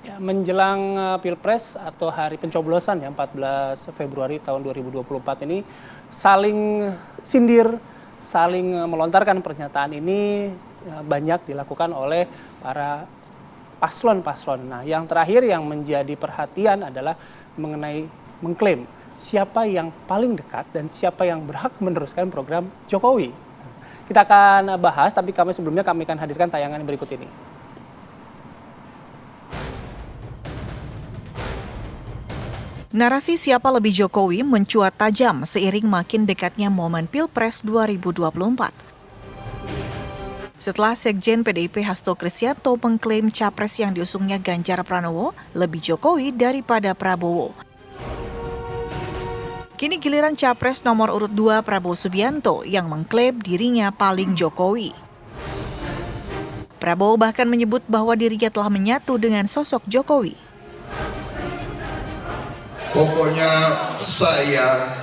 Ya, menjelang Pilpres atau hari pencoblosan ya 14 Februari tahun 2024 ini saling sindir, saling melontarkan pernyataan ini banyak dilakukan oleh para paslon-paslon. Nah, yang terakhir yang menjadi perhatian adalah mengenai mengklaim siapa yang paling dekat dan siapa yang berhak meneruskan program Jokowi. Kita akan bahas, tapi sebelumnya kami akan hadirkan tayangan yang berikut ini. Narasi siapa lebih Jokowi mencuat tajam seiring makin dekatnya momen Pilpres 2024. Setelah Sekjen PDIP Hasto Kristianto mengklaim capres yang diusungnya Ganjar Pranowo lebih Jokowi daripada Prabowo. Kini giliran capres nomor urut 2 Prabowo Subianto yang mengklaim dirinya paling Jokowi. Prabowo bahkan menyebut bahwa dirinya telah menyatu dengan sosok Jokowi. Pokoknya saya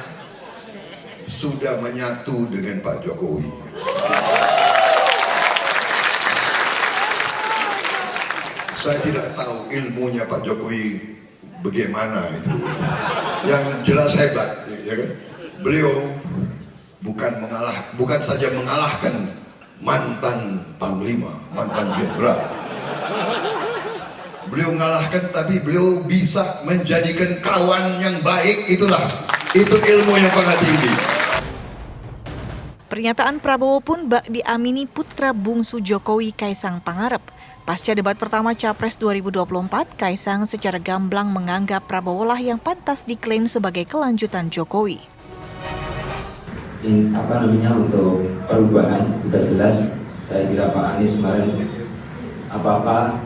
sudah menyatu dengan Pak Jokowi. Saya tidak tahu ilmunya Pak Jokowi bagaimana itu. Yang jelas hebat, ya kan? Beliau bukan saja mengalahkan mantan panglima, mantan jenderal. Beliau mengalahkan, tapi beliau bisa menjadikan kawan yang baik. Itu ilmu yang sangat tinggi. Pernyataan Prabowo pun bak diamini putra bungsu Jokowi Kaisang Pangarep. Pasca debat pertama Capres 2024, Kaisang secara gamblang menganggap Prabowo lah yang pantas diklaim sebagai kelanjutan Jokowi. Untuk perubahan sudah jelas. Saya kira Pak Anies kemarin apa-apa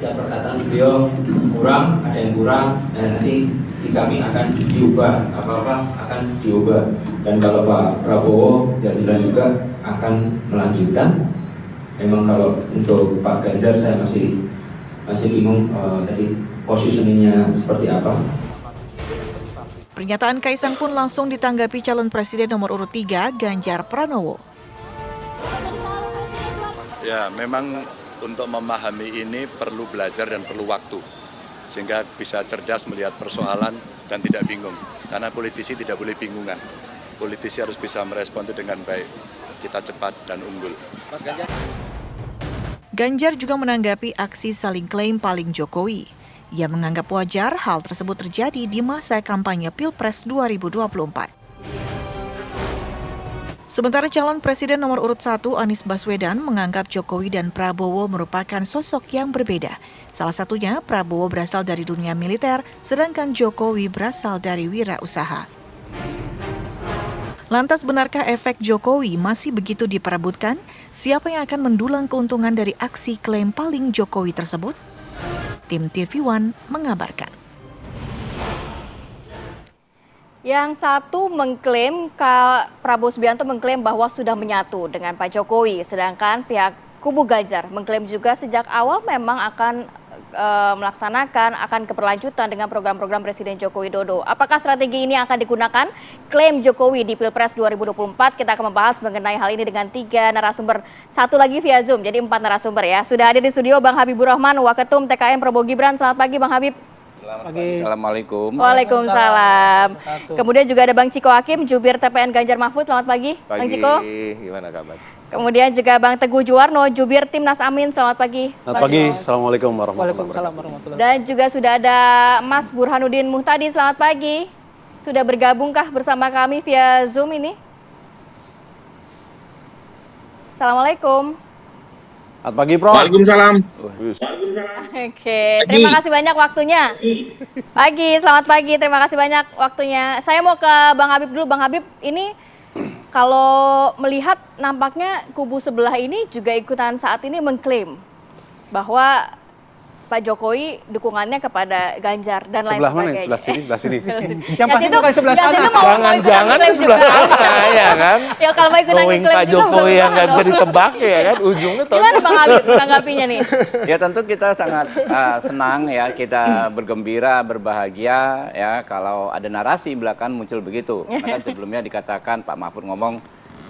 ya perkataan beliau kurang, ada yang kurang, dan nanti di kami akan diubah, apa-apa akan diubah. Dan kalau Pak Prabowo ya jelas juga akan melanjutkan. Memang kalau untuk Pak Ganjar saya masih bingung tadi positioningnya seperti apa. Pernyataan Kaisang pun langsung ditanggapi calon presiden nomor urut 3 Ganjar Pranowo. Ya, memang untuk memahami ini perlu belajar dan perlu waktu, sehingga bisa cerdas melihat persoalan dan tidak bingung. Karena politisi tidak boleh bingungan. Politisi harus bisa merespon itu dengan baik. Kita cepat dan unggul. Mas Ganjar. Ganjar juga menanggapi aksi saling klaim paling Jokowi. Ia menganggap wajar hal tersebut terjadi di masa kampanye Pilpres 2024. Sementara calon presiden nomor urut 1 Anies Baswedan menganggap Jokowi dan Prabowo merupakan sosok yang berbeda. Salah satunya Prabowo berasal dari dunia militer, sedangkan Jokowi berasal dari wirausaha. Lantas benarkah efek Jokowi masih begitu diperebutkan? Siapa yang akan mendulang keuntungan dari aksi klaim paling Jokowi tersebut? Tim TV One mengabarkan. Yang satu mengklaim, Prabowo Subianto mengklaim bahwa sudah menyatu dengan Pak Jokowi, sedangkan pihak kubu Ganjar mengklaim juga sejak awal memang akan akan keberlanjutan dengan program-program Presiden Joko Widodo. Apakah strategi ini akan digunakan? Klaim Jokowi di Pilpres 2024. Kita akan membahas mengenai hal ini dengan 3 narasumber. Satu lagi via Zoom, jadi 4 narasumber ya. Sudah hadir di studio Bang Habibur Rahman, Waketum TKN Prabowo Gibran. Selamat pagi Bang Habib. Selamat pagi. Assalamualaikum. Waalaikumsalam. Kemudian juga ada Bang Ciko Hakim, Jubir TPN Ganjar Mahfud. Selamat pagi, Bang Ciko. Gimana kabar? Kemudian juga Bang Teguh Juwarno, Jubir Timnas Amin. Selamat pagi. Selamat pagi. Assalamualaikum warahmatullahi wabarakatuh. Dan juga sudah ada Mas Burhanuddin Muhtadi. Selamat pagi. Sudah bergabungkah bersama kami via Zoom ini? Assalamualaikum. Selamat pagi, Prof. Waalaikumsalam. Oke, terima kasih banyak waktunya. Selamat pagi, terima kasih banyak waktunya. Saya mau ke Bang Habib dulu. Bang Habib, ini kalau melihat nampaknya kubu sebelah ini juga ikutan saat ini mengklaim bahwa Pak Jokowi dukungannya kepada Ganjar dan lain sebagainya. Sebelah mana? Sebelah sini. Yang pasti bukan sebelah sana. Jangan-jangan itu sebelah sana, ya kan? Ya kalau mau ikutan Going Pak Jokowi yang nggak bisa ditebak ya kan, ujungnya tahu. Gimana Bang Habib menanggapinya nih? Ya tentu kita sangat senang ya, kita bergembira, berbahagia ya kalau ada narasi belakang muncul begitu. Karena kan sebelumnya dikatakan Pak Mahfud ngomong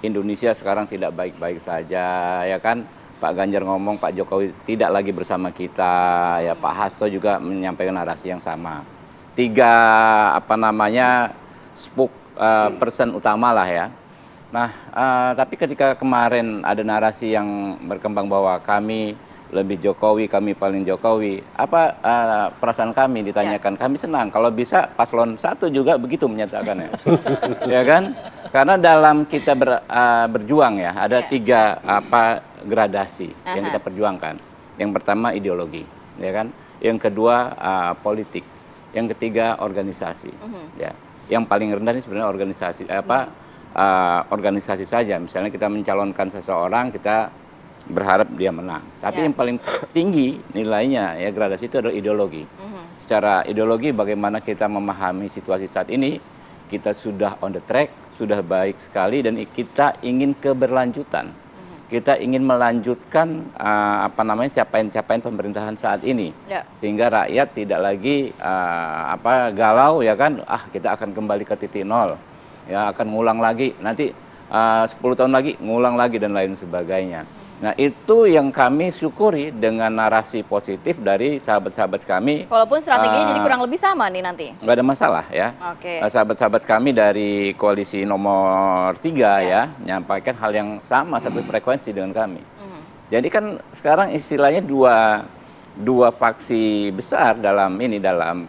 Indonesia sekarang tidak baik-baik saja ya kan. Pak Ganjar ngomong Pak Jokowi tidak lagi bersama kita, ya Pak Hasto juga menyampaikan narasi yang sama. 3 person utama lah ya. Nah, tapi ketika kemarin ada narasi yang berkembang bahwa kami lebih Jokowi, kami paling Jokowi, apa perasaan kami ditanyakan? Kami senang kalau bisa paslon 1 juga begitu menyatakannya, ya kan? Karena dalam kita berjuang ya ada 3 gradasi yang kita perjuangkan. Yang pertama ideologi, ya kan? Yang kedua politik, yang ketiga organisasi, ya. Yang paling rendah ini sebenarnya organisasi saja. Misalnya kita mencalonkan seseorang, kita berharap dia menang. Tapi yang paling tinggi nilainya ya gradasi itu adalah ideologi. Secara ideologi bagaimana kita memahami situasi saat ini, kita sudah on the track, sudah baik sekali dan kita ingin keberlanjutan. Kita ingin melanjutkan capaian-capaian pemerintahan saat ini, sehingga rakyat tidak lagi galau ya kan, kita akan kembali ke titik nol, ya akan ngulang lagi nanti 10 tahun lagi ngulang lagi dan lain sebagainya. Nah itu yang kami syukuri dengan narasi positif dari sahabat-sahabat kami. Walaupun strateginya jadi kurang lebih sama nih nanti. Nggak ada masalah ya. Sahabat-sahabat kami dari koalisi nomor 3 ya menyampaikan hal yang sama, satu frekuensi dengan kami. Jadi kan sekarang istilahnya dua faksi besar dalam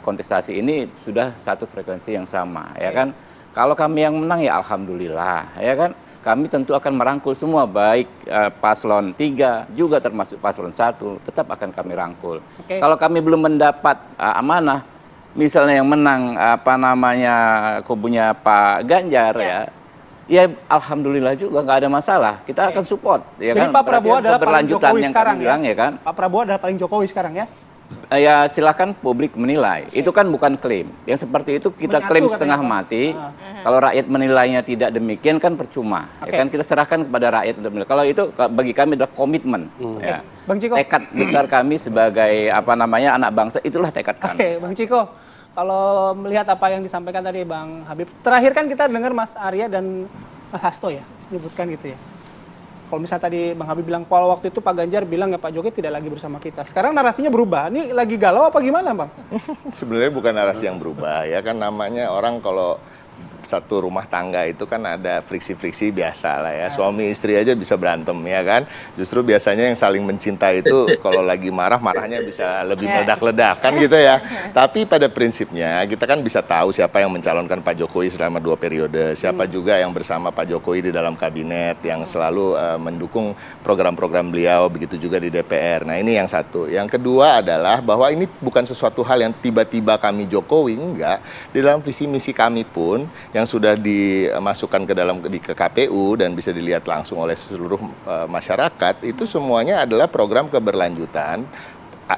kontestasi ini sudah satu frekuensi yang sama ya kan. Kalau kami yang menang ya alhamdulillah ya kan. Kami tentu akan merangkul semua, baik paslon 3 juga termasuk paslon 1, tetap akan kami rangkul. Kalau kami belum mendapat amanah, misalnya yang menang kubunya Pak Ganjar ya alhamdulillah juga nggak ada masalah. Kita akan support. Ya. Jadi kan? Pak Prabowo adalah paling Jokowi sekarang ya kan? Pak Prabowo adalah paling Jokowi sekarang ya? Ya silakan publik menilai. Itu kan bukan klaim. Yang seperti itu kita klaim setengah mati. Kalau rakyat menilainya tidak demikian kan percuma. Ya kan kita serahkan kepada rakyat untuk menilai. Kalau itu bagi kami adalah komitmen. Ya. Bang Ciko. Tekad besar kami sebagai anak bangsa, itulah tekad kami. Bang Ciko. Kalau melihat apa yang disampaikan tadi Bang Habib, terakhir kan kita dengar Mas Arya dan Mas Hasto ya, menyebutkan gitu ya. Kalau misalnya tadi Bang Habib bilang, kalau waktu itu Pak Ganjar bilang ya Pak Jokowi tidak lagi bersama kita. Sekarang narasinya berubah. Ini lagi galau apa gimana Bang? Sebenarnya bukan narasi yang berubah ya kan, namanya orang kalau satu rumah tangga itu kan ada friksi-friksi biasa lah ya. Suami istri aja bisa berantem ya kan. Justru biasanya yang saling mencinta itu kalau lagi marahnya bisa lebih meledak-ledak kan gitu ya. Tapi pada prinsipnya kita kan bisa tahu siapa yang mencalonkan Pak Jokowi selama 2 periode. Siapa juga yang bersama Pak Jokowi di dalam kabinet yang selalu mendukung program-program beliau, begitu juga di DPR. Nah ini yang satu. Yang kedua adalah bahwa ini bukan sesuatu hal yang tiba-tiba kami Jokowi, enggak. Di dalam visi misi kami pun yang sudah dimasukkan ke KPU dan bisa dilihat langsung oleh seluruh masyarakat, itu semuanya adalah program keberlanjutan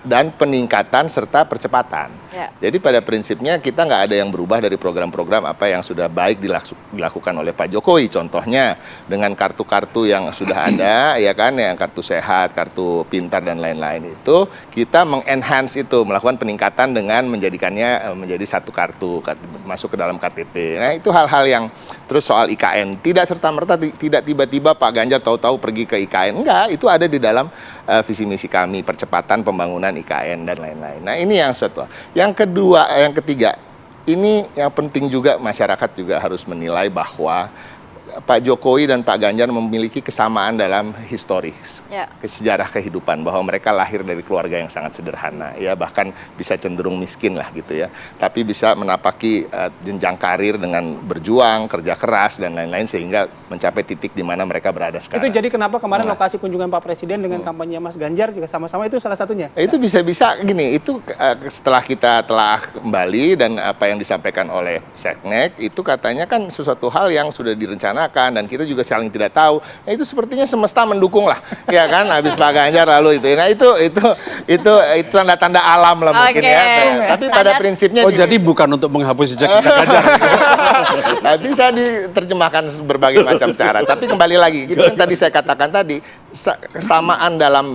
dan peningkatan serta percepatan. Jadi pada prinsipnya kita nggak ada yang berubah dari program-program apa yang sudah baik dilakukan oleh Pak Jokowi. Contohnya dengan kartu-kartu yang sudah ada, ya kan, yang kartu sehat, kartu pintar dan lain-lain itu kita mengenhance itu, melakukan peningkatan dengan menjadikannya menjadi satu kartu masuk ke dalam KTP. Nah itu hal-hal yang terus soal IKN tidak serta-merta tidak tiba-tiba Pak Ganjar tahu-tahu pergi ke IKN, enggak, itu ada di dalam visi misi kami, percepatan pembangunan IKN dan lain-lain. Nah ini yang satu. Yang kedua, yang ketiga, ini yang penting juga masyarakat juga harus menilai bahwa Pak Jokowi dan Pak Ganjar memiliki kesamaan dalam historis, sejarah kehidupan, bahwa mereka lahir dari keluarga yang sangat sederhana, ya bahkan bisa cenderung miskin lah gitu ya, tapi bisa menapaki jenjang karir dengan berjuang, kerja keras dan lain-lain sehingga mencapai titik di mana mereka berada sekarang. Itu jadi kenapa kemarin lokasi kunjungan Pak Presiden dengan kampanye Mas Ganjar juga sama-sama, itu salah satunya? Itu bisa-bisa gini, itu setelah kita telah kembali dan apa yang disampaikan oleh Seknek itu katanya kan sesuatu hal yang sudah direncanakan dan kita juga saling tidak tahu. Nah, itu sepertinya semesta mendukung lah, ya kan? Habis Pak Ganjar lalu itu. Nah, itu tanda-tanda alam lah mungkin ya. Tapi pada prinsipnya jadi bukan untuk menghapus jejak kita Ganjar. Nah, bisa diterjemahkan berbagai macam cara. Tapi kembali lagi, itu yang tadi saya katakan tadi, kesamaan dalam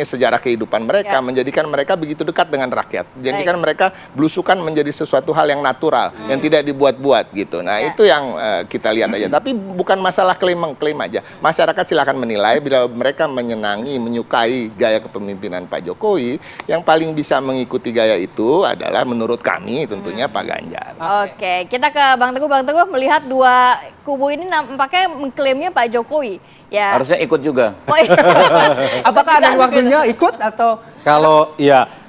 sejarah kehidupan mereka menjadikan mereka begitu dekat dengan rakyat. Jadikan mereka belusukan menjadi sesuatu hal yang natural, yang tidak dibuat-buat gitu. Nah, itu yang kita lihat aja. Tapi bukan masalah klaim-mengklaim aja. Masyarakat silakan menilai bila mereka menyukai gaya kepemimpinan Pak Jokowi. Yang paling bisa mengikuti gaya itu adalah menurut kami tentunya Pak Ganjar. Oke, kita ke Bang Teguh. Bang Teguh melihat dua kubu ini nampaknya mengklaimnya Pak Jokowi. Ya. Harusnya ikut juga. Oh, iya. Apakah ada waktunya ikut atau?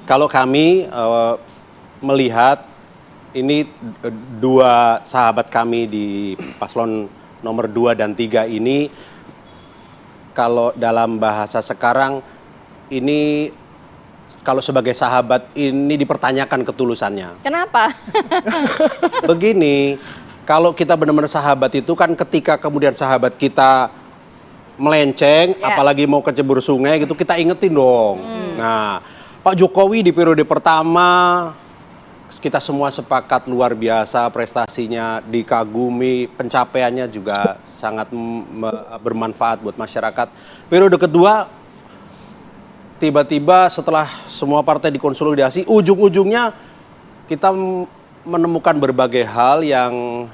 Kalau kami melihat ini dua sahabat kami di paslon nomor 2 dan 3 ini, kalau dalam bahasa sekarang ini kalau sebagai sahabat ini dipertanyakan ketulusannya. Kenapa? Begini, kalau kita benar-benar sahabat itu kan ketika kemudian sahabat kita melenceng, apalagi mau kecebur sungai gitu, kita ingetin dong. Nah, Pak Jokowi di periode pertama, kita semua sepakat luar biasa prestasinya, dikagumi, pencapaiannya juga sangat bermanfaat buat masyarakat. Periode kedua, tiba-tiba setelah semua partai dikonsolidasi, ujung-ujungnya kita menemukan berbagai hal yang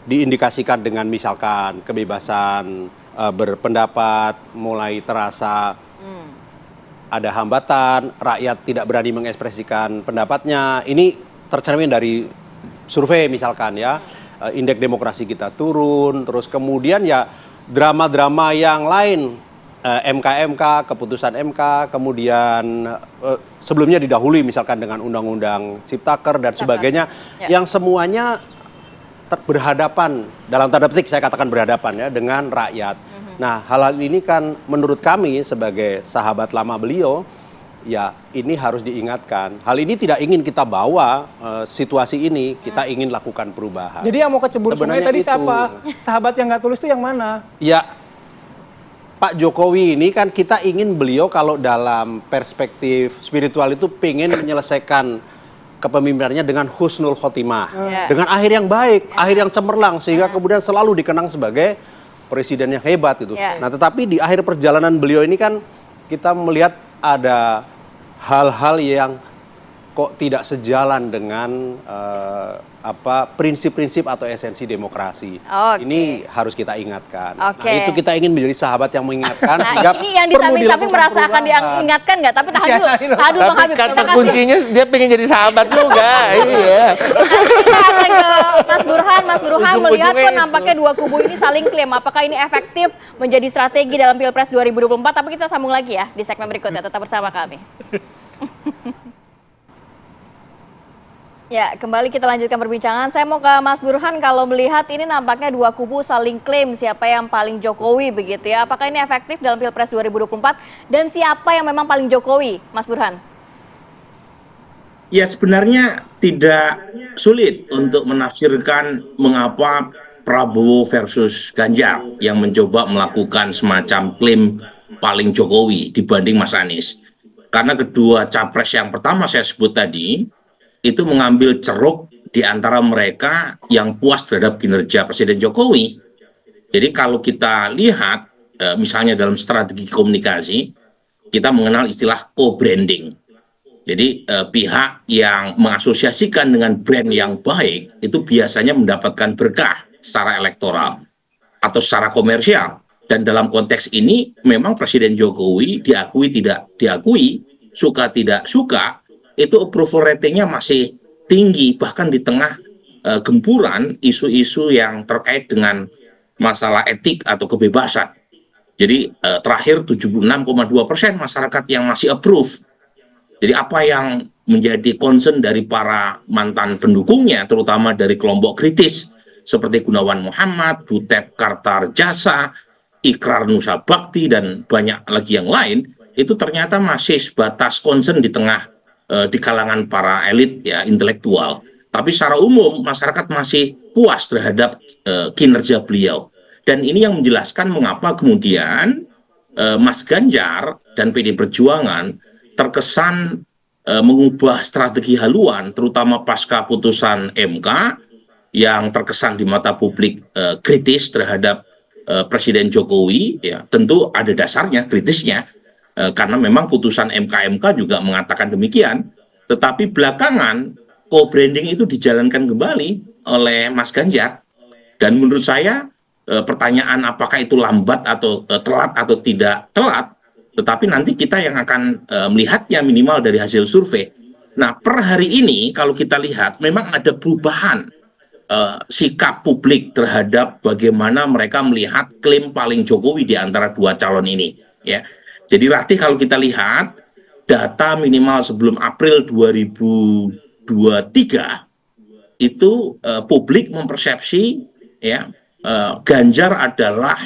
diindikasikan dengan misalkan kebebasan berpendapat mulai terasa ada hambatan, rakyat tidak berani mengekspresikan pendapatnya. Ini tercermin dari survei misalkan ya, indeks demokrasi kita turun, terus kemudian ya drama-drama yang lain, MK, keputusan MK, kemudian sebelumnya didahului misalkan dengan Undang-Undang Ciptaker dan sebagainya, yang semuanya berhadapan, dalam tanda petik saya katakan berhadapan ya, dengan rakyat. Nah, hal-hal ini kan menurut kami sebagai sahabat lama beliau, ya ini harus diingatkan. Hal ini tidak ingin kita bawa situasi ini, kita ingin lakukan perubahan. Jadi yang mau kecebur sungai tadi itu, siapa? Sahabat yang nggak tulus itu yang mana? Ya, Pak Jokowi ini kan kita ingin beliau kalau dalam perspektif spiritual itu pengen menyelesaikan kepemimpinannya dengan husnul khotimah, dengan akhir yang baik, akhir yang cemerlang, sehingga kemudian selalu dikenang sebagai presiden yang hebat itu. Nah, tetapi di akhir perjalanan beliau ini kan kita melihat ada hal-hal yang kok tidak sejalan dengan prinsip-prinsip atau esensi demokrasi. Ini harus kita ingatkan. Nah, itu kita ingin menjadi sahabat yang mengingatkan. Nah, ini yang di samping-samping merasa akan diingatkan nggak? Tapi tahan dulu, Bang Habib. Kata kuncinya dia pengen jadi sahabat juga. Iya. Kita akan ke Mas Burhan melihat kok nampaknya dua kubu ini saling klaim. Apakah ini efektif menjadi strategi dalam Pilpres 2024? Tapi kita sambung lagi ya di segmen berikutnya. Tetap bersama kami. Ya, kembali kita lanjutkan perbincangan. Saya mau ke Mas Burhan, kalau melihat ini nampaknya dua kubu saling klaim siapa yang paling Jokowi begitu ya. Apakah ini efektif dalam Pilpres 2024 dan siapa yang memang paling Jokowi, Mas Burhan? Ya, sebenarnya tidak sulit untuk menafsirkan mengapa Prabowo versus Ganjar yang mencoba melakukan semacam klaim paling Jokowi dibanding Mas Anies. Karena kedua capres yang pertama saya sebut tadi itu mengambil ceruk di antara mereka yang puas terhadap kinerja Presiden Jokowi. Jadi kalau kita lihat misalnya dalam strategi komunikasi, kita mengenal istilah co-branding. Jadi pihak yang mengasosiasikan dengan brand yang baik itu biasanya mendapatkan berkah secara elektoral atau secara komersial. Dan dalam konteks ini memang Presiden Jokowi diakui tidak diakui, suka tidak suka, itu approval ratingnya masih tinggi, bahkan di tengah gempuran isu-isu yang terkait dengan masalah etik atau kebebasan. Jadi terakhir 76,2% masyarakat yang masih approve. Jadi apa yang menjadi concern dari para mantan pendukungnya, terutama dari kelompok kritis seperti Gunawan Muhammad, Butet Kartarjasa, Ikrar Nusa Bakti, dan banyak lagi yang lain, itu ternyata masih sebatas concern di kalangan para elit ya intelektual, tapi secara umum masyarakat masih puas terhadap kinerja beliau. Dan ini yang menjelaskan mengapa kemudian Mas Ganjar dan PD Perjuangan terkesan mengubah strategi haluan, terutama pasca putusan MK yang terkesan di mata publik kritis terhadap Presiden Jokowi, ya tentu ada dasarnya, kritisnya, karena memang putusan MK juga mengatakan demikian. Tetapi belakangan co-branding itu dijalankan kembali oleh Mas Ganjar, dan menurut saya pertanyaan apakah itu lambat atau telat atau tidak telat, tetapi nanti kita yang akan melihatnya minimal dari hasil survei. Nah, per hari ini kalau kita lihat memang ada perubahan sikap publik terhadap bagaimana mereka melihat klaim paling Jokowi di antara dua calon ini, ya. Jadi Ratih, kalau kita lihat data minimal sebelum April 2023 itu publik mempersepsi, ya, Ganjar adalah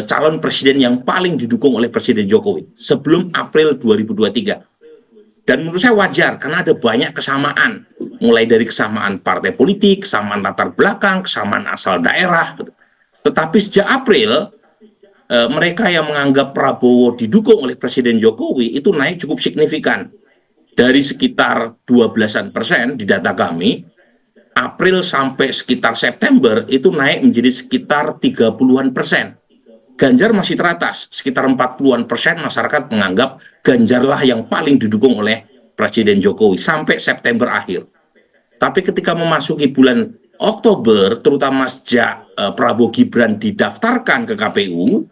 calon presiden yang paling didukung oleh Presiden Jokowi sebelum April 2023. Dan menurut saya wajar, karena ada banyak kesamaan, mulai dari kesamaan partai politik, kesamaan latar belakang, kesamaan asal daerah. Tetapi sejak April, mereka yang menganggap Prabowo didukung oleh Presiden Jokowi itu naik cukup signifikan. Dari sekitar 12% di data kami, April sampai sekitar September itu naik menjadi sekitar 30-an%. Ganjar masih teratas, sekitar 40-an% masyarakat menganggap Ganjarlah yang paling didukung oleh Presiden Jokowi sampai September akhir. Tapi ketika memasuki bulan Oktober, terutama sejak Prabowo Gibran didaftarkan ke KPU,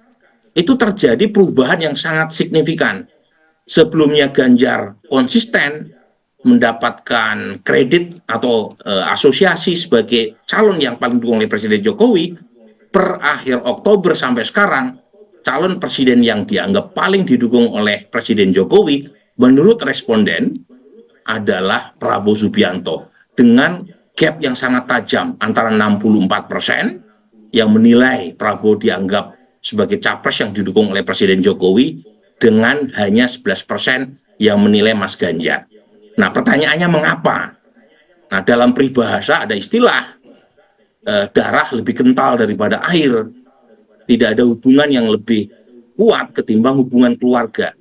itu terjadi perubahan yang sangat signifikan. Sebelumnya Ganjar konsisten mendapatkan kredit atau asosiasi sebagai calon yang paling didukung oleh Presiden Jokowi. Per akhir Oktober sampai sekarang, calon presiden yang dianggap paling didukung oleh Presiden Jokowi menurut responden adalah Prabowo Subianto, dengan gap yang sangat tajam antara 64% yang menilai Prabowo dianggap sebagai capres yang didukung oleh Presiden Jokowi, dengan hanya 11% yang menilai Mas Ganjar. Nah, pertanyaannya mengapa? Nah, dalam peribahasa ada istilah darah lebih kental daripada air. Tidak ada hubungan yang lebih kuat ketimbang hubungan keluarga.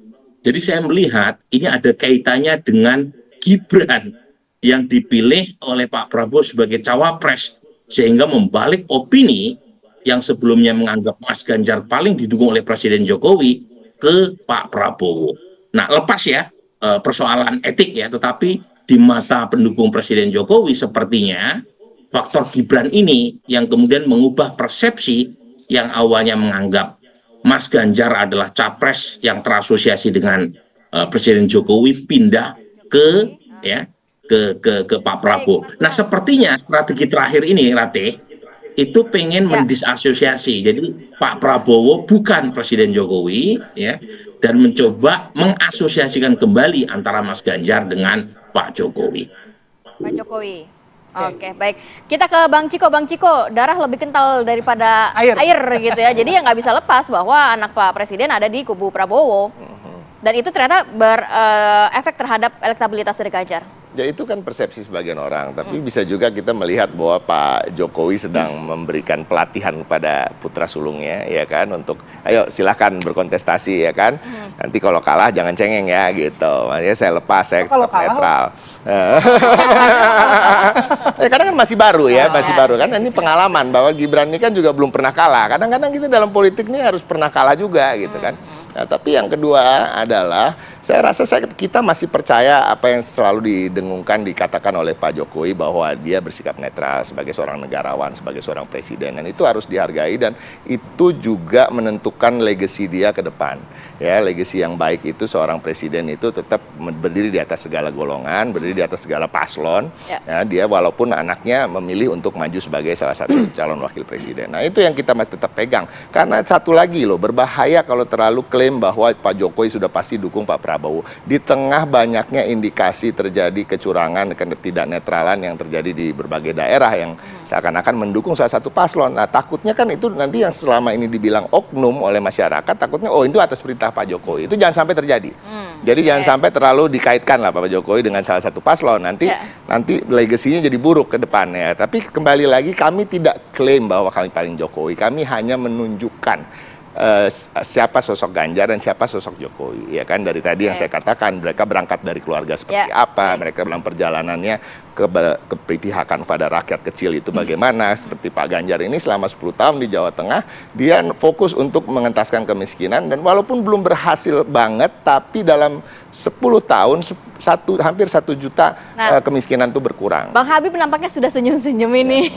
Jadi saya melihat ini ada kaitannya dengan Gibran yang dipilih oleh Pak Prabowo sebagai cawapres, sehingga membalik opini yang sebelumnya menganggap Mas Ganjar paling didukung oleh Presiden Jokowi ke Pak Prabowo. Nah, lepas ya persoalan etik ya, tetapi di mata pendukung Presiden Jokowi sepertinya faktor Gibran ini yang kemudian mengubah persepsi yang awalnya menganggap Mas Ganjar adalah capres yang terasosiasi dengan Presiden Jokowi, pindah ke Pak Prabowo. Nah, sepertinya strategi terakhir ini, Ratih, itu pengen mendisasosiasi. Jadi Pak Prabowo bukan Presiden Jokowi, ya, dan mencoba mengasosiasikan kembali antara Mas Ganjar dengan Pak Jokowi. Pak Jokowi. Oke, baik. Kita ke Bang Ciko. Bang Ciko, darah lebih kental daripada air gitu ya. Jadi ya nggak bisa lepas bahwa anak Pak Presiden ada di kubu Prabowo. Dan itu ternyata berefek terhadap elektabilitas dari Ganjar. Ya itu kan persepsi sebagian orang, tapi bisa juga kita melihat bahwa Pak Jokowi sedang memberikan pelatihan kepada putra sulungnya, ya kan, untuk ayo silakan berkontestasi, ya kan. Nanti kalau kalah jangan cengeng ya, gitu. Makanya saya lepas, saya tetap netral. Karena kan masih baru ya, masih baru kan. Ini pengalaman bahwa Gibran ini kan juga belum pernah kalah. Kadang-kadang kita dalam politik ini harus pernah kalah juga, gitu kan. Nah, tapi yang kedua adalah saya rasa kita masih percaya apa yang selalu didengungkan, dikatakan oleh Pak Jokowi bahwa dia bersikap netral sebagai seorang negarawan, sebagai seorang presiden, dan itu harus dihargai, dan itu juga menentukan legasi dia ke depan. Ya, legasi yang baik itu seorang presiden itu tetap berdiri di atas segala golongan, berdiri di atas segala paslon. Ya, dia walaupun anaknya memilih untuk maju sebagai salah satu calon wakil presiden. Nah, itu yang kita tetap pegang. Karena satu lagi loh, berbahaya kalau terlalu klaim bahwa Pak Jokowi sudah pasti dukung Pak Prabowo. Di tengah banyaknya indikasi terjadi kecurangan, ketidaknetralan yang terjadi di berbagai daerah yang seakan-akan mendukung salah satu paslon. Nah, takutnya kan itu nanti yang selama ini dibilang oknum oleh masyarakat, takutnya oh itu atas perintah Pak Jokowi. Itu jangan sampai terjadi. Jadi jangan sampai terlalu dikaitkan lah Pak Jokowi dengan salah satu paslon. Nanti legasinya jadi buruk ke depannya. Tapi kembali lagi, kami tidak klaim bahwa kami paling Jokowi. Kami hanya menunjukkan siapa sosok Ganjar dan siapa sosok Jokowi, ya kan, dari tadi yang saya katakan mereka berangkat dari keluarga seperti apa, mereka dalam perjalanannya keberpihakan pada rakyat kecil itu bagaimana. Seperti Pak Ganjar ini selama 10 tahun di Jawa Tengah dia fokus untuk mengentaskan kemiskinan, dan walaupun belum berhasil banget tapi dalam 10 tahun hampir 1 juta kemiskinan itu berkurang. Bang Habib nampaknya sudah senyum-senyum ini.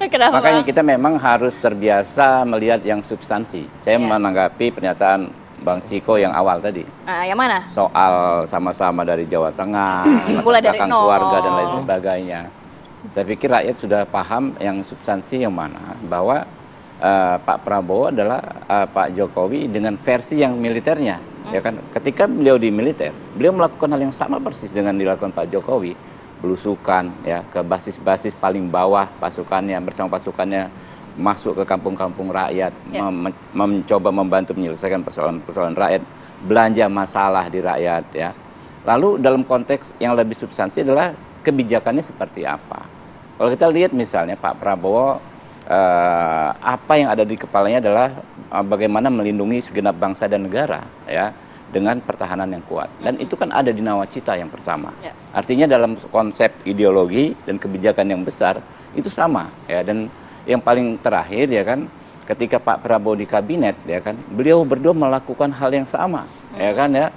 Kenapa? Makanya kita memang harus terbiasa melihat yang substansi. Saya menanggapi pernyataan Bang Ciko yang awal tadi. Yang mana? Soal sama-sama dari Jawa Tengah, mulai dari belakang keluarga dan lain sebagainya. Saya pikir rakyat sudah paham yang substansi yang mana, bahwa Pak Prabowo adalah Pak Jokowi dengan versi yang militernya. Ya kan, ketika beliau di militer, beliau melakukan hal yang sama persis dengan dilakukan Pak Jokowi, belusukan ya ke basis-basis paling bawah pasukannya, bersama pasukannya masuk ke kampung-kampung rakyat, mencoba membantu menyelesaikan persoalan-persoalan rakyat, belanja masalah di rakyat ya. Lalu dalam konteks yang lebih substansi adalah kebijakannya seperti apa. Kalau kita lihat misalnya Pak Prabowo, apa yang ada di kepalanya adalah bagaimana melindungi segenap bangsa dan negara ya, dengan pertahanan yang kuat. Dan itu kan ada di nawacita yang pertama. Artinya dalam konsep ideologi dan kebijakan yang besar itu sama ya. Dan yang paling terakhir ya kan, ketika Pak Prabowo di kabinet ya kan, beliau berdua melakukan hal yang sama ya kan ya.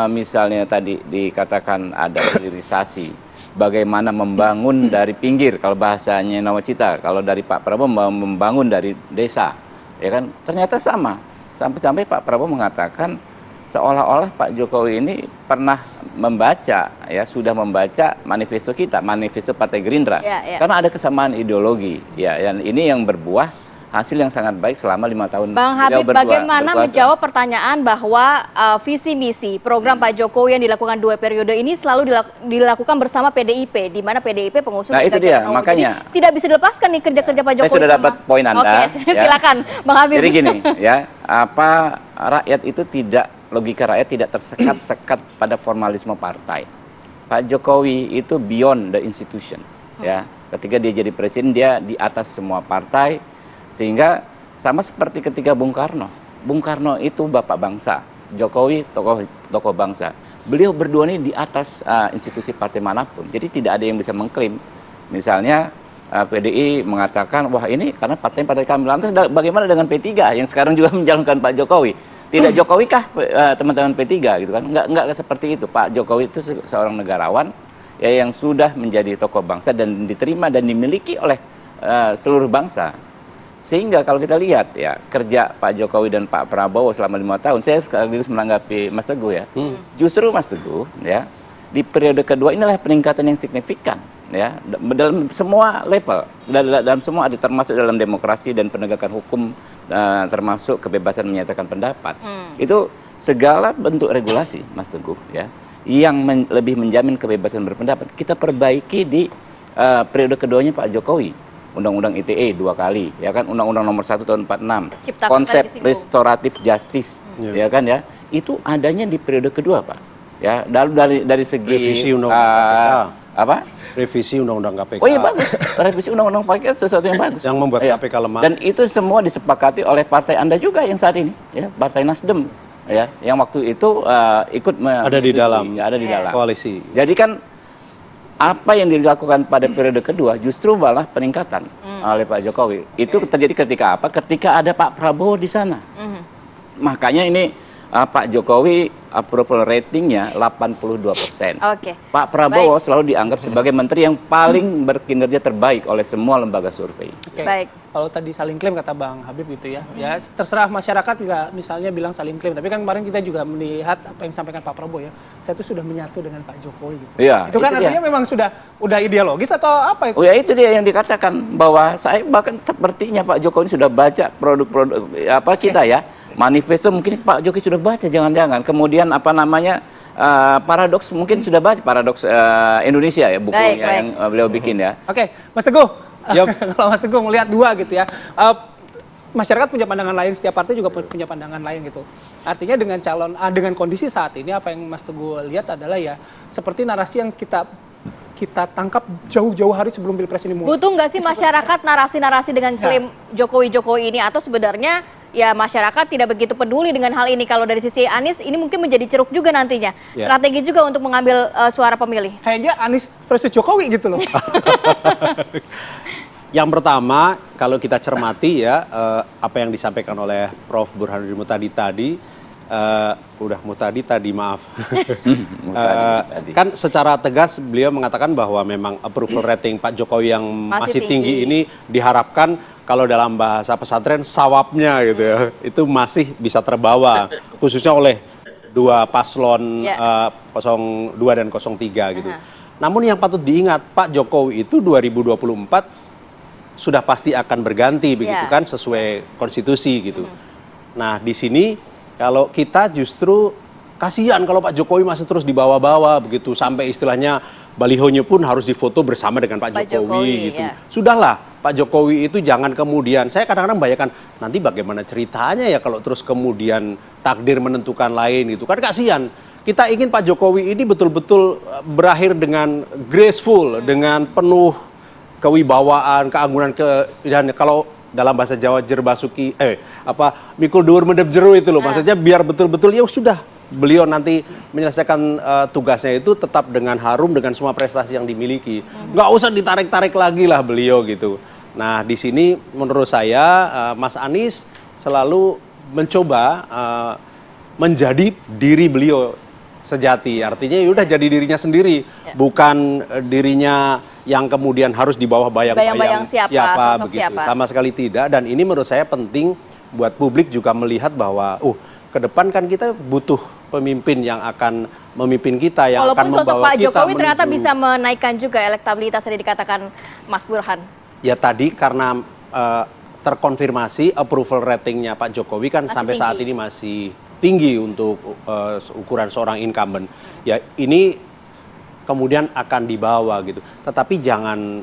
Misalnya tadi dikatakan ada hilirisasi, bagaimana membangun dari pinggir kalau bahasanya nawacita, kalau dari Pak Prabowo membangun dari desa ya kan, ternyata sama. Sampai-sampai Pak Prabowo mengatakan seolah-olah Pak Jokowi ini pernah membaca ya, sudah membaca manifesto kita, manifesto Partai Gerindra, karena ada kesamaan ideologi ya, dan ini yang berbuah hasil yang sangat baik selama 5 tahun. Bang Habib, bagaimana menjawab pertanyaan bahwa visi misi program Pak Jokowi yang dilakukan 2 periode ini selalu dilakukan bersama PDIP, di mana PDIP pengusung. Nah itu dia, makanya jadi, tidak bisa dilepaskan nih kerja-kerja Pak Jokowi. Saya sudah dapat poin Anda. Oke, silakan Bang Habib. Jadi gini ya, apa rakyat itu tidak, logika rakyat tidak tersekat-sekat pada formalisme partai. Pak Jokowi itu beyond the institution ya. Ketika dia jadi presiden, dia di atas semua partai, sehingga sama seperti ketika Bung Karno. Bung Karno itu bapak bangsa, Jokowi tokoh bangsa. Beliau berdua ini di atas institusi partai manapun. Jadi tidak ada yang bisa mengklaim. Misalnya PDI mengatakan, wah ini karena partai kami. Lantas bagaimana dengan P3 yang sekarang juga menjalankan Pak Jokowi? Tidak Jokowi kah teman-teman P3 gitu kan? Enggak seperti itu. Pak Jokowi itu seorang negarawan ya, yang sudah menjadi tokoh bangsa dan diterima dan dimiliki oleh seluruh bangsa. Sehingga kalau kita lihat ya, kerja Pak Jokowi dan Pak Prabowo selama 5 tahun, saya sekaligus menanggapi Mas Teguh ya. Justru Mas Teguh ya, di periode kedua inilah peningkatan yang signifikan ya, dalam semua level, dalam semua, termasuk dalam demokrasi dan penegakan hukum, termasuk kebebasan menyatakan pendapat. Itu segala bentuk regulasi Mas Teguh ya, yang lebih menjamin kebebasan berpendapat kita perbaiki di periode keduanya Pak Jokowi. Undang-undang ITE 2 kali ya kan, Undang-Undang Nomor 1 Tahun 46, Ciptakan konsep restoratif justice ya kan ya, itu adanya di periode kedua Pak ya. Dari segi revisi Undang-Undang KPK, apa? Revisi Undang-Undang KPK. Oh iya bagus, revisi Undang-Undang KPK itu sesuatu yang bagus. Yang membuat KPK lemah. Dan itu semua disepakati oleh partai Anda juga yang saat ini ya, Partai Nasdem ya, yang waktu itu ikut ada di dalam koalisi. Jadi kan apa yang dilakukan pada periode kedua justru malah peningkatan oleh Pak Jokowi. Itu terjadi ketika apa? Ketika ada Pak Prabowo di sana. Makanya ini Pak Jokowi approval ratingnya 82%. Pak Prabowo selalu dianggap sebagai menteri yang paling berkinerja terbaik oleh semua lembaga survei. Baik. Kalau tadi saling klaim kata Bang Habib gitu ya, ya terserah masyarakat juga misalnya bilang saling klaim. Tapi kan kemarin kita juga melihat apa yang disampaikan Pak Prabowo ya, saya itu sudah menyatu dengan Pak Jokowi gitu. Iya, itu kan artinya memang udah ideologis atau apa itu? Oh ya itu dia yang dikatakan, bahwa saya bahkan sepertinya Pak Jokowi sudah baca produk-produk apa kita ya, manifesto mungkin Pak Jokowi sudah baca jangan-jangan. Kemudian apa namanya, paradoks mungkin sudah baca, paradoks Indonesia ya, bukunya yang beliau bikin ya. Oke, Mas Teguh. Kalau Mas Teguh melihat 2 gitu ya, masyarakat punya pandangan lain, setiap partai juga punya pandangan lain gitu. Artinya dengan kondisi saat ini, apa yang Mas Teguh lihat adalah ya seperti narasi yang kita tangkap jauh-jauh hari sebelum Pilpres ini mulai. Butuh nggak sih masyarakat narasi-narasi dengan klaim Jokowi-Jokowi ini, atau sebenarnya ya masyarakat tidak begitu peduli dengan hal ini. Kalau dari sisi Anies ini mungkin menjadi ceruk juga nantinya. Strategi juga untuk mengambil suara pemilih. Kayaknya Anies versus Jokowi gitu loh. Yang pertama, kalau kita cermati ya, apa yang disampaikan oleh Prof. Burhanuddin Muhtadi tadi, maaf. Kan secara tegas beliau mengatakan bahwa memang approval rating Pak Jokowi yang masih tinggi ini diharapkan kalau dalam bahasa pesantren sawabnya gitu ya, itu masih bisa terbawa, khususnya oleh dua paslon 02 dan 03 gitu. Namun yang patut diingat, Pak Jokowi itu 2024 sudah pasti akan berganti begitu kan, sesuai konstitusi gitu. Nah di sini kalau kita justru kasihan kalau Pak Jokowi masih terus dibawa-bawa begitu, sampai istilahnya balihonya pun harus difoto bersama dengan Pak Jokowi gitu. Sudahlah, Pak Jokowi itu jangan kemudian, saya kadang-kadang bayangkan nanti bagaimana ceritanya ya kalau terus kemudian takdir menentukan lain gitu kan, kasihan. Kita ingin Pak Jokowi ini betul-betul berakhir dengan graceful, dengan penuh kewibawaan, keanggunan, dan kalau dalam bahasa Jawa jerbasuki, mikul dhuwur mendep jero itu loh, maksudnya biar betul-betul ya sudah beliau nanti menyelesaikan tugasnya itu tetap dengan harum dengan semua prestasi yang dimiliki, nggak usah ditarik-tarik lagi lah beliau gitu. Nah di sini menurut saya Mas Anies selalu mencoba menjadi diri beliau sejati, artinya udah jadi dirinya sendiri, bukan dirinya yang kemudian harus di bawah bayang-bayang siapa begitu. Sama sekali tidak, dan ini menurut saya penting buat publik juga melihat bahwa ke depan kan kita butuh pemimpin yang akan memimpin kita, yang walaupun akan membawa kita. Walaupun sosok Pak Jokowi ternyata bisa menaikkan juga elektabilitas yang dikatakan Mas Burhan. Ya tadi karena terkonfirmasi approval ratingnya Pak Jokowi kan masih sampai tinggi. Saat ini masih tinggi untuk ukuran seorang incumbent. Ya ini kemudian akan dibawa gitu. Tetapi jangan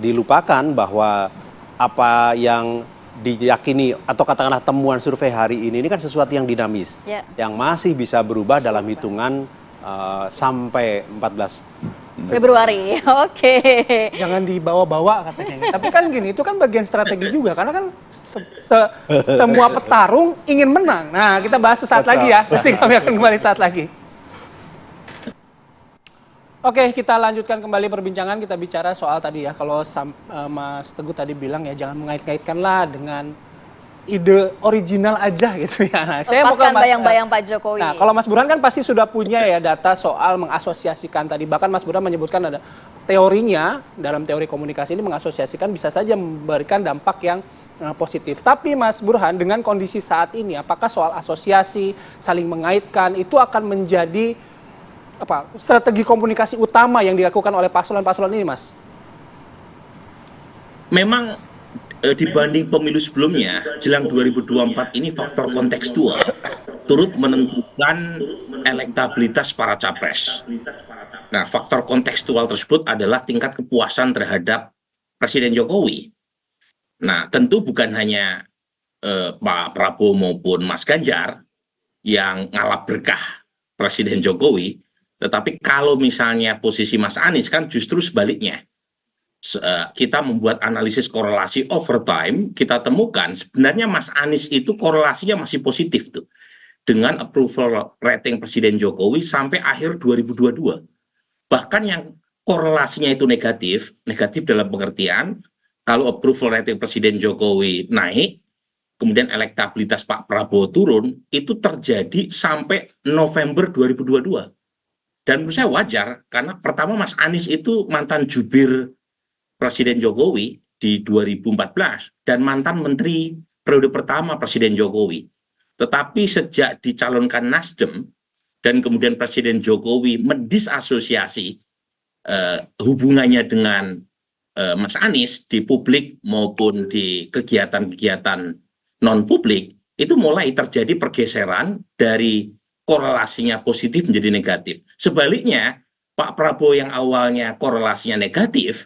dilupakan bahwa apa yang diyakini atau katakanlah temuan survei hari ini kan sesuatu yang dinamis, yang masih bisa berubah dalam hitungan sampai 14 Februari. Oke. Jangan dibawa-bawa katanya. Tapi kan gini, itu kan bagian strategi juga, karena kan semua petarung ingin menang. Nah, kita bahas sesaat lagi ya. Nanti kami akan kembali saat lagi. Oke, kita lanjutkan kembali perbincangan. Kita bicara soal tadi ya, kalau Mas Teguh tadi bilang ya jangan mengait-ngaitkanlah dengan ide original aja gitu ya. Nah, saya mau ke bayang-bayang Pak Jokowi. Nah, kalau Mas Burhan kan pasti sudah punya ya data soal mengasosiasikan tadi. Bahkan Mas Burhan menyebutkan ada teorinya, dalam teori komunikasi ini mengasosiasikan bisa saja memberikan dampak yang positif. Tapi Mas Burhan, dengan kondisi saat ini, apakah soal asosiasi, saling mengaitkan itu akan menjadi strategi komunikasi utama yang dilakukan oleh paslon-paslon ini, Mas? Memang dibanding pemilu sebelumnya, jelang 2024 ini faktor kontekstual turut menentukan elektabilitas para capres. Nah, faktor kontekstual tersebut adalah tingkat kepuasan terhadap Presiden Jokowi. Nah, tentu bukan hanya Pak Prabowo maupun Mas Ganjar yang ngalap berkah Presiden Jokowi, tetapi kalau misalnya posisi Mas Anies kan justru sebaliknya. Kita membuat analisis korelasi over time, kita temukan sebenarnya Mas Anies itu korelasinya masih positif tuh dengan approval rating Presiden Jokowi sampai akhir 2022. Bahkan yang korelasinya itu negatif dalam pengertian kalau approval rating Presiden Jokowi naik, kemudian elektabilitas Pak Prabowo turun, itu terjadi sampai November 2022. Dan menurut saya wajar, karena pertama Mas Anies itu mantan jubir Presiden Jokowi di 2014 dan mantan menteri periode pertama Presiden Jokowi. Tetapi sejak dicalonkan Nasdem dan kemudian Presiden Jokowi mendisasosiasi hubungannya dengan Mas Anies di publik maupun di kegiatan-kegiatan non-publik, itu mulai terjadi pergeseran dari korelasinya positif menjadi negatif. Sebaliknya, Pak Prabowo yang awalnya korelasinya negatif,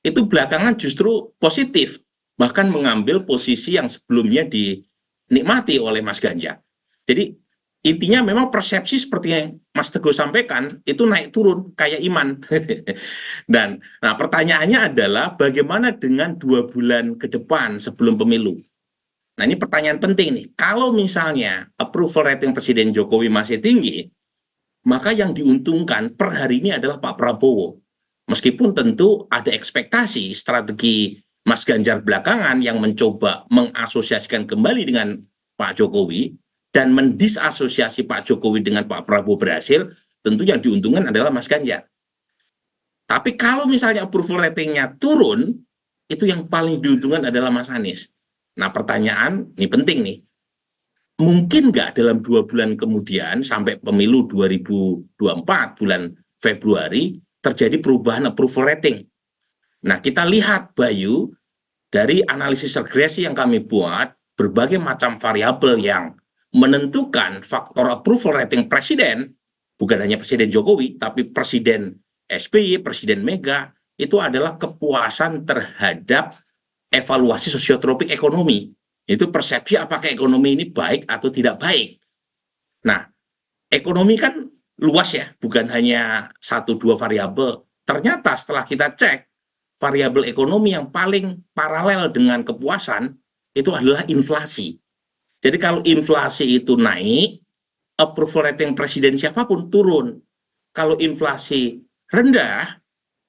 itu belakangan justru positif, bahkan mengambil posisi yang sebelumnya dinikmati oleh Mas Ganjar. Jadi intinya memang persepsi seperti yang Mas Teguh sampaikan itu naik turun kayak iman. Dan nah pertanyaannya adalah bagaimana dengan 2 bulan ke depan sebelum pemilu? Nah, ini pertanyaan penting nih. Kalau misalnya approval rating Presiden Jokowi masih tinggi, maka yang diuntungkan per hari ini adalah Pak Prabowo. Meskipun tentu ada ekspektasi strategi Mas Ganjar belakangan yang mencoba mengasosiasikan kembali dengan Pak Jokowi dan mendisasosiasi Pak Jokowi dengan Pak Prabowo berhasil, tentu yang diuntungkan adalah Mas Ganjar. Tapi kalau misalnya approval ratingnya turun, itu yang paling diuntungkan adalah Mas Anies. Nah, pertanyaan, ini penting nih, mungkin nggak dalam 2 bulan kemudian sampai pemilu 2024 bulan Februari terjadi perubahan approval rating. Nah, kita lihat Bayu, dari analisis regresi yang kami buat, berbagai macam variabel yang menentukan faktor approval rating presiden, bukan hanya Presiden Jokowi, tapi Presiden SBY, Presiden Mega, itu adalah kepuasan terhadap evaluasi sosiotropik ekonomi. Itu persepsi apakah ekonomi ini baik atau tidak baik. Nah, ekonomi kan luas ya, bukan hanya 1-2 variabel. Ternyata setelah kita cek, variabel ekonomi yang paling paralel dengan kepuasan itu adalah inflasi. Jadi kalau inflasi itu naik, approval rating presiden siapapun turun. Kalau inflasi rendah,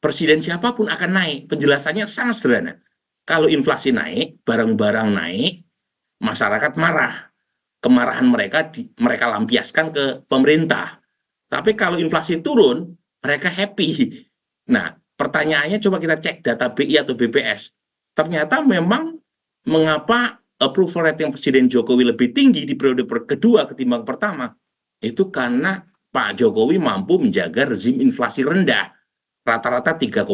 presiden siapapun akan naik. Penjelasannya sangat sederhana. Kalau inflasi naik, barang-barang naik, masyarakat marah. Kemarahan mereka lampiaskan ke pemerintah. Tapi kalau inflasi turun, mereka happy. Nah, pertanyaannya coba kita cek data BI atau BPS. Ternyata memang mengapa approval rating Presiden Jokowi lebih tinggi di periode kedua ketimbang pertama? Itu karena Pak Jokowi mampu menjaga rezim inflasi rendah. Rata-rata 3,2,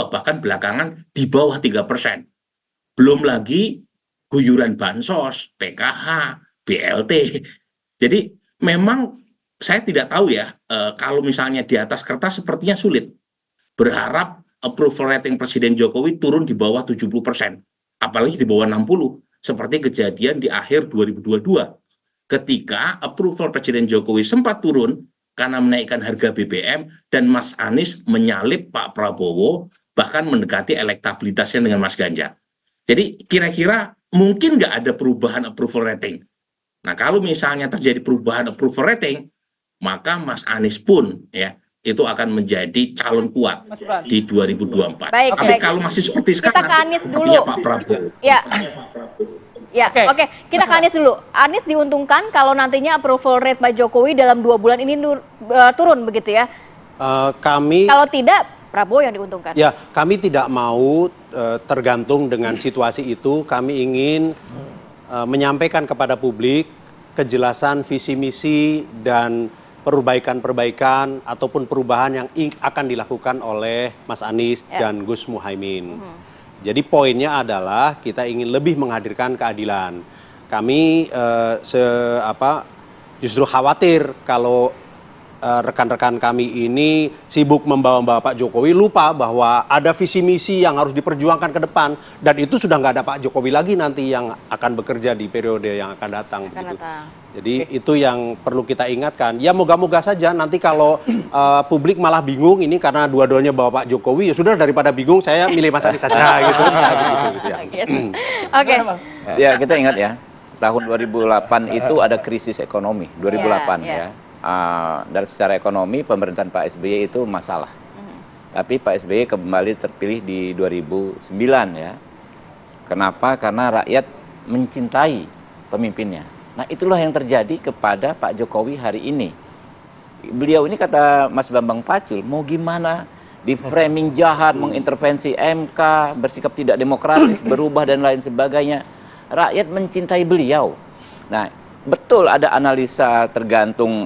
bahkan belakangan di bawah 3%. Belum lagi guyuran bansos, PKH, BLT. Jadi memang saya tidak tahu ya, kalau misalnya di atas kertas sepertinya sulit. Berharap approval rating Presiden Jokowi turun di bawah 70%. Apalagi di bawah 60%. Seperti kejadian di akhir 2022. Ketika approval Presiden Jokowi sempat turun karena menaikkan harga BBM dan Mas Anies menyalip Pak Prabowo, bahkan mendekati elektabilitasnya dengan Mas Ganjar. Jadi kira-kira mungkin nggak ada perubahan approval rating. Nah, kalau misalnya terjadi perubahan approval rating, maka Mas Anies pun ya itu akan menjadi calon kuat di 2024. Tapi kalau masih seperti sekarang, kita ke Anies dulu. Pak Prabowo. Ya. Ya, oke. Kita ke Anies dulu. Anies diuntungkan kalau nantinya approval rate Pak Jokowi dalam 2 bulan ini turun begitu ya? Kalau tidak, Prabowo yang diuntungkan. Ya, kami tidak mau tergantung dengan situasi itu. Kami ingin menyampaikan kepada publik kejelasan visi misi dan perbaikan-perbaikan ataupun perubahan yang akan dilakukan oleh Mas Anies dan Gus Muhaimin. Jadi poinnya adalah kita ingin lebih menghadirkan keadilan. Kami justru khawatir kalau rekan-rekan kami ini sibuk membawa-bawa Pak Jokowi, lupa bahwa ada visi misi yang harus diperjuangkan ke depan, dan itu sudah nggak ada Pak Jokowi lagi nanti yang akan bekerja di periode yang akan datang. Jadi itu yang perlu kita ingatkan. Ya moga-moga saja nanti kalau publik malah bingung ini karena dua-duanya bawa Pak Jokowi, ya sudah daripada bingung saya milih Mas Anies saja gitu. Oke. Ya kita ingat ya, tahun 2008 itu ada krisis ekonomi, 2008 ya. Dari secara ekonomi pemerintahan Pak SBY itu masalah. Tapi Pak SBY kembali terpilih di 2009 ya. Kenapa? Karena rakyat mencintai pemimpinnya. Nah itulah yang terjadi kepada Pak Jokowi hari ini. Beliau ini kata Mas Bambang Pacul, mau gimana di framing jahat, mengintervensi MK, bersikap tidak demokratis, berubah dan lain sebagainya. Rakyat mencintai beliau. Nah betul ada analisa tergantung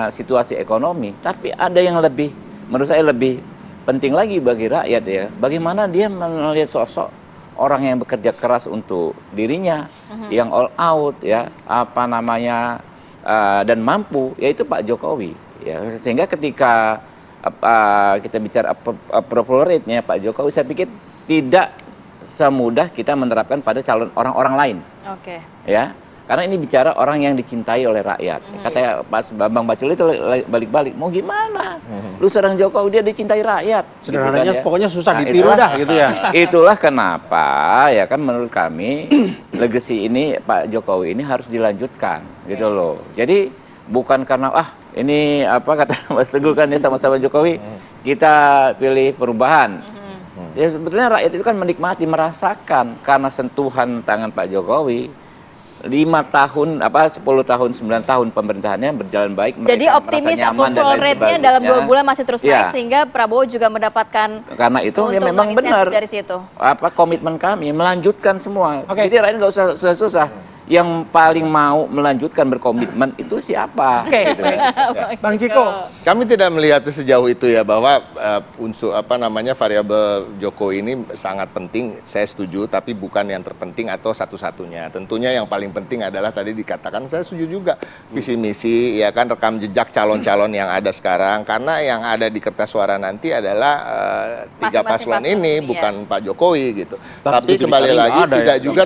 situasi ekonomi, tapi ada yang lebih, menurut saya lebih penting lagi bagi rakyat ya. Bagaimana dia melihat sosok orang yang bekerja keras untuk dirinya, yang all out ya, dan mampu, yaitu Pak Jokowi. Ya, sehingga ketika kita bicara approval rate-nya Pak Jokowi, saya pikir tidak semudah kita menerapkan pada calon orang-orang lain. Oke. Ya. Karena ini bicara orang yang dicintai oleh rakyat. Kata Pak Bambang Pacul itu balik-balik, mau gimana? Lu serang Jokowi, dia dicintai rakyat. Sederhananya gitu kan, ya. pokoknya susah Nah, ditiru dah gitu ya. Itulah kenapa ya kan menurut kami legacy ini Pak Jokowi ini harus dilanjutkan gitu loh. Jadi bukan karena ini apa kata Mas Teguh kan ya sama-sama Jokowi, kita pilih perubahan. Ya sebetulnya rakyat itu kan menikmati, merasakan karena sentuhan tangan Pak Jokowi 5 tahun, 10 tahun, 9 tahun pemerintahannya berjalan baik. Jadi optimis approval rate-nya dalam 2 bulan masih terus naik, sehingga Prabowo juga mendapatkan karena itu ya memang benar dari situ. Komitmen kami melanjutkan semua. Jadi rakyat nggak usah susah-susah. Yang paling mau melanjutkan berkomitmen itu siapa? Oke, gitu kan. Bang Ciko. Kami tidak melihat sejauh itu ya, bahwa unsur variabel Jokowi ini sangat penting. Saya setuju, tapi bukan yang terpenting atau satu-satunya. Tentunya yang paling penting adalah tadi dikatakan, saya setuju juga visi misi, ya kan, rekam jejak calon-calon yang ada sekarang. Karena yang ada di kertas suara nanti adalah 3 paslon ini, bukan Pak Jokowi gitu. Tapi kembali lagi tidak juga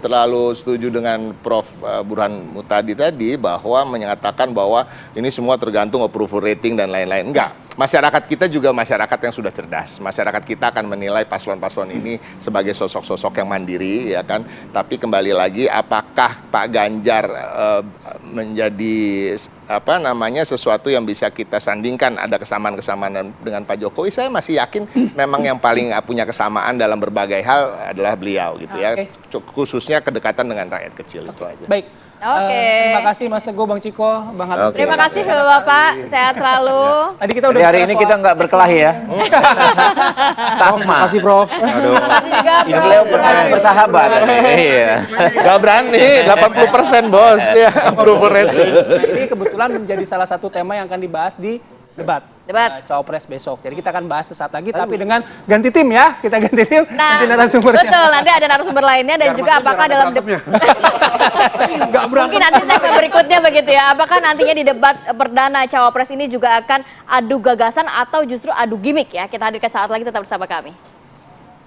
terlalu setuju dengan Prof. Burhan Mutadi tadi, bahwa menyatakan bahwa ini semua tergantung approval rating dan lain-lain. Enggak. Masyarakat kita juga masyarakat yang sudah cerdas. Masyarakat kita akan menilai paslon-paslon ini sebagai sosok-sosok yang mandiri, ya kan. Tapi kembali lagi, apakah Pak Ganjar menjadi sesuatu yang bisa kita sandingkan, ada kesamaan-kesamaan dengan Pak Jokowi? Saya masih yakin memang yang paling punya kesamaan dalam berbagai hal adalah beliau gitu ya. Khususnya kedekatan dengan rakyat kecil itu aja. Baik. Terima kasih Mas Teguh, Bang Ciko, Bang Habib. Terima kasih Bapak, sehat selalu. Tadi kita udah hari ini kita nggak berkelahi ya. Sama. Terima kasih Prof. Terima kasih juga, Ya, beliau bersahabat. Iya. Gak berani, 80% bos ya approval rating. Ini kebetulan menjadi salah satu tema yang akan dibahas di debat Cawapres besok. Jadi kita akan bahas sesaat lagi, tapi dengan ganti tim ya. Kita ganti tim, nanti narasumbernya. Betul, nanti ada narasumber lainnya dan juga apakah dalam mungkin nanti segmen berikutnya begitu ya. Apakah nantinya di debat perdana Cawapres ini juga akan adu gagasan atau justru adu gimmick ya. Kita hadirkan saat lagi, tetap bersama kami.